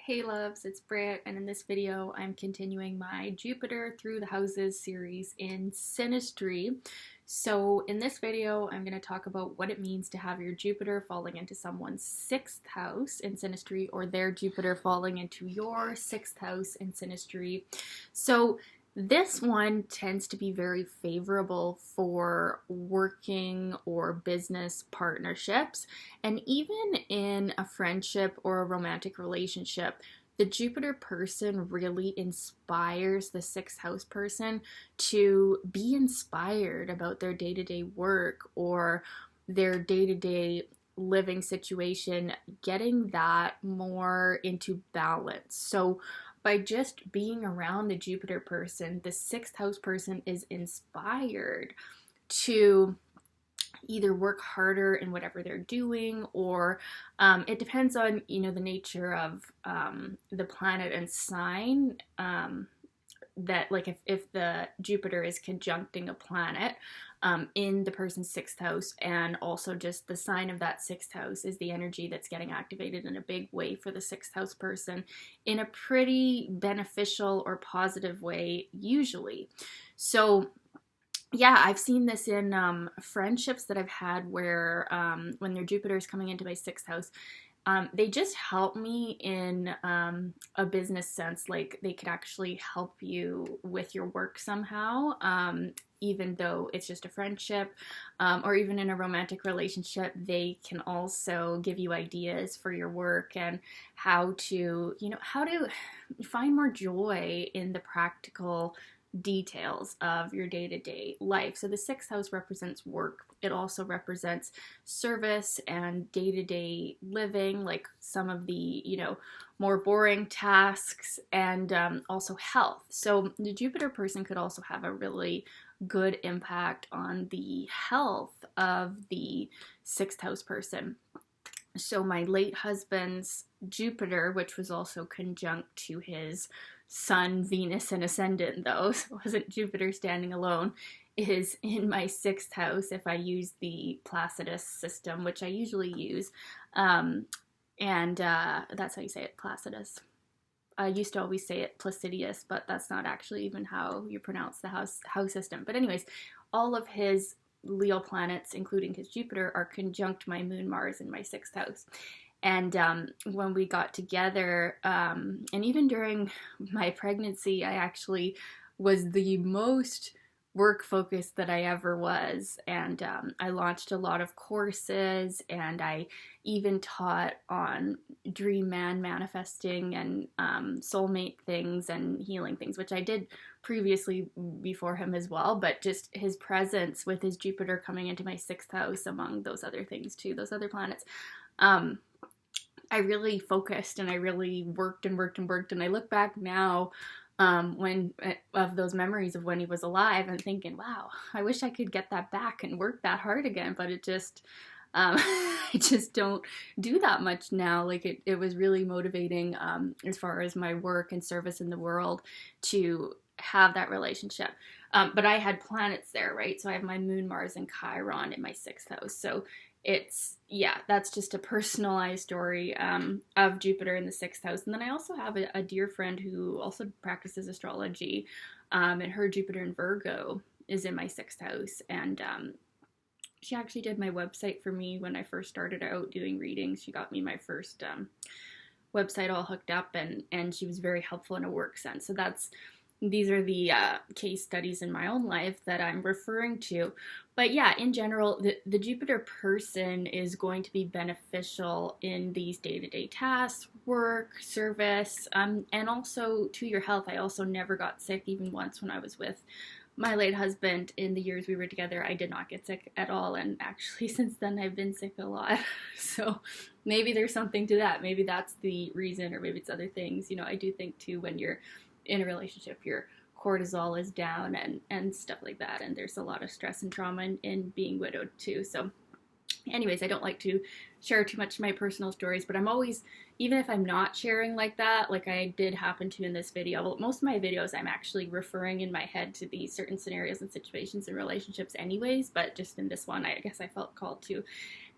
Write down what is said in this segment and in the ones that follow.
Hey loves, it's Britt, and in this video I'm continuing my Jupiter through the houses series in Synastry. So in this video I'm going to talk about what it means to have your Jupiter falling into someone's 6th house in Synastry, or their Jupiter falling into your 6th house in Synastry. So this one tends to be very favorable for working or business partnerships, and even in a friendship or a romantic relationship. The Jupiter person really inspires the 6th house person to be inspired about their day-to-day work or their day-to-day living situation, getting that more into balance. So by just being around the Jupiter person, the 6th house person is inspired to either work harder in whatever they're doing, or it depends on the nature of the planet and sign, that like if the Jupiter is conjuncting a planet in the person's 6th house, and also just the sign of that 6th house is the energy that's getting activated in a big way for the 6th house person in a pretty beneficial or positive way usually. So yeah, I've seen this in friendships that I've had where when their Jupiter is coming into my 6th house, they just help me in a business sense. Like they could actually help you with your work somehow, even though it's just a friendship, or even in a romantic relationship. They can also give you ideas for your work and how to find more joy in the practical details of your day-to-day life. So the 6th house represents work. It also represents service and day-to-day living, like some of the more boring tasks, and also health. So the Jupiter person could also have a really good impact on the health of the 6th house person. So my late husband's Jupiter, which was also conjunct to his Sun, Venus, and Ascendant, though, so it wasn't Jupiter standing alone, is in my 6th house if I use the Placidus system, which I usually use. That's how you say it, Placidus. I used to always say it Placidius, but that's not actually even how you pronounce the house system. But anyways, all of his Leo planets, including his Jupiter, are conjunct my moon Mars in my 6th house. And when we got together, and even during my pregnancy, I actually was the most work focused that I ever was. And I launched a lot of courses, and I even taught on dream man manifesting and soulmate things and healing things, which I did previously before him as well. But just his presence with his Jupiter coming into my 6th house, among those other things too, those other planets, I really focused and I really worked and worked and worked. And I look back now of those memories of when he was alive and thinking, wow, I wish I could get that back and work that hard again. But it just, I just don't do that much now. Like it was really motivating as far as my work and service in the world to have that relationship. But I had planets there, right? So I have my moon, Mars, and Chiron in my 6th house. So that's just a personalized story of Jupiter in the 6th house. And then I also have a dear friend who also practices astrology, and her Jupiter in Virgo is in my 6th house. And she actually did my website for me when I first started out doing readings. She got me my first website all hooked up, and she was very helpful in a work sense. So these are the case studies in my own life that I'm referring to. But yeah, in general, the Jupiter person is going to be beneficial in these day-to-day tasks, work, service, and also to your health. I also never got sick, even once when I was with my late husband. In the years we were together, I did not get sick at all. And actually, since then, I've been sick a lot. So maybe there's something to that. Maybe that's the reason, or maybe it's other things. I do think too, when you're in a relationship, your cortisol is down and stuff like that, and there's a lot of stress and trauma in being widowed too. So anyways, I don't like to share too much of my personal stories, but I'm always, even if I'm not sharing like that, like I did happen to in this video, well, most of my videos I'm actually referring in my head to these certain scenarios and situations and relationships anyways, but just in this one, I guess I felt called to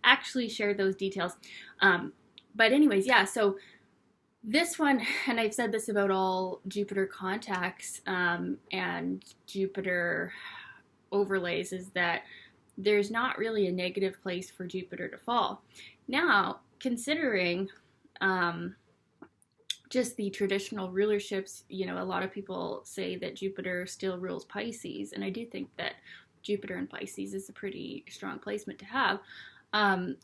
actually share those details. But anyways, yeah, so This one, and I've said this about all Jupiter contacts and Jupiter overlays, is that there's not really a negative place for Jupiter to fall. Now, considering um, just the traditional rulerships, a lot of people say that Jupiter still rules Pisces, and I do think that Jupiter in Pisces is a pretty strong placement to have. Um,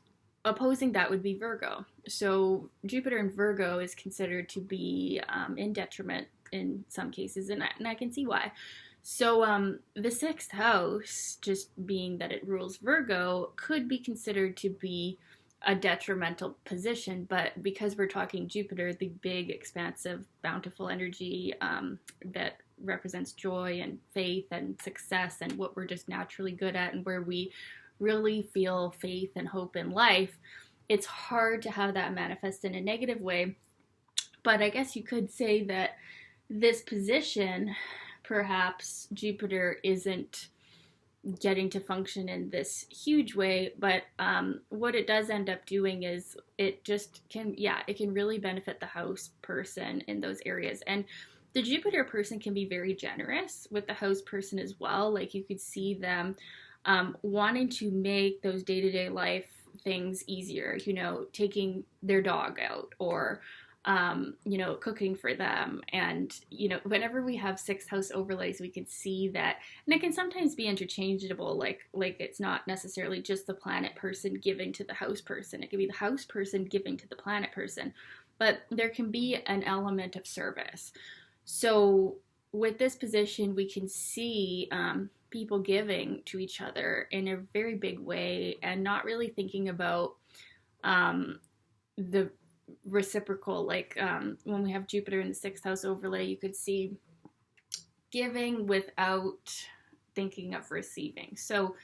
Opposing that would be Virgo. So Jupiter in Virgo is considered to be in detriment in some cases, and I can see why. So the sixth house, just being that it rules Virgo, could be considered to be a detrimental position, but because we're talking Jupiter, the big, expansive, bountiful energy that represents joy and faith and success and what we're just naturally good at and where we really feel faith and hope in life, it's hard to have that manifest in a negative way. But I guess you could say that this position, perhaps Jupiter isn't getting to function in this huge way, but what it does end up doing is it just can, it can really benefit the house person in those areas. And the Jupiter person can be very generous with the house person as well. Like you could see them wanting to make those day-to-day life things easier, taking their dog out or cooking for them. And, whenever we have sixth house overlays, we can see that, and it can sometimes be interchangeable, like it's not necessarily just the planet person giving to the house person. It can be the house person giving to the planet person, but there can be an element of service. So with this position, we can see people giving to each other in a very big way and not really thinking about the reciprocal. Like when we have Jupiter in the sixth house overlay, you could see giving without thinking of receiving. So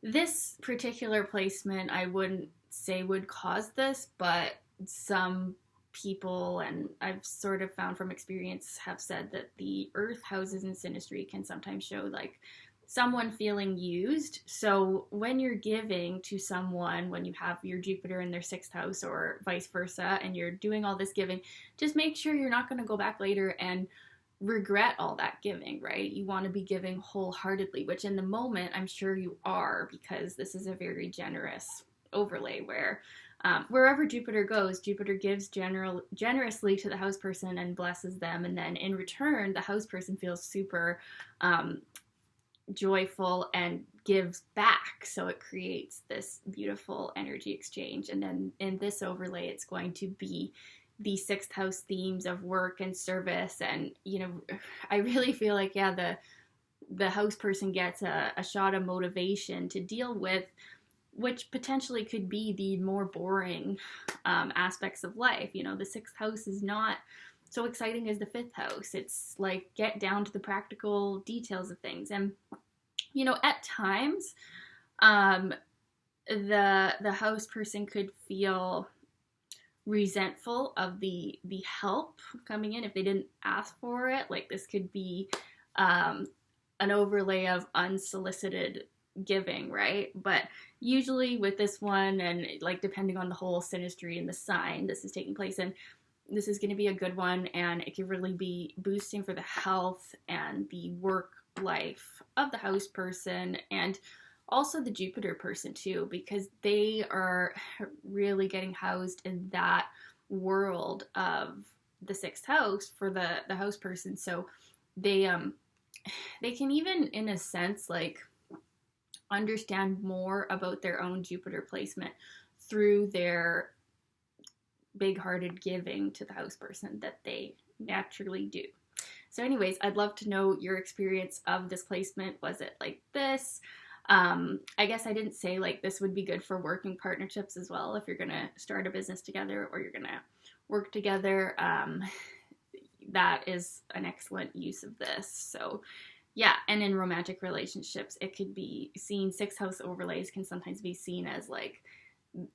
this particular placement, I wouldn't say would cause this, but some people, and I've sort of found from experience, have said that the earth houses in Synastry can sometimes show like someone feeling used. So when you're giving to someone, when you have your Jupiter in their sixth house or vice versa, and you're doing all this giving, just make sure you're not going to go back later and regret all that giving, right? You want to be giving wholeheartedly, which in the moment I'm sure you are, because this is a very generous overlay where wherever Jupiter goes, Jupiter gives generously to the house person and blesses them, and then in return the house person feels super joyful and gives back. So it creates this beautiful energy exchange. And then in this overlay, it's going to be the sixth house themes of work and service. And, I really feel like, the house person gets a shot of motivation to deal with, which potentially could be the more boring aspects of life. The sixth house is not so exciting as the fifth house. It's like get down to the practical details of things. And, at times, the house person could feel resentful of the help coming in if they didn't ask for it. Like this could be an overlay of unsolicited giving, right? But usually with this one, and like depending on the whole synastry and the sign this is taking place in, this is going to be a good one, and it can really be boosting for the health and the work life of the house person, and also the Jupiter person too, because they are really getting housed in that world of the sixth house for the house person. So they can even, in a sense, like understand more about their own Jupiter placement through their big-hearted giving to the house person that they naturally do. So anyways, I'd love to know your experience of this placement. Was it like this? I guess I didn't say like this would be good for working partnerships as well. If you're going to start a business together or you're going to work together, that is an excellent use of this. So yeah, and in romantic relationships, it could be seen, sixth house overlays can sometimes be seen as like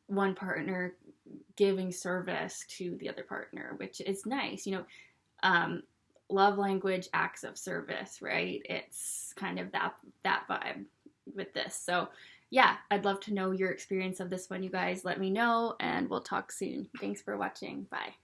one partner giving service to the other partner, which is nice. Love language, acts of service, right? It's kind of that vibe with this. So yeah, I'd love to know your experience of this one, you guys. Let me know, and we'll talk soon. Thanks for watching. Bye.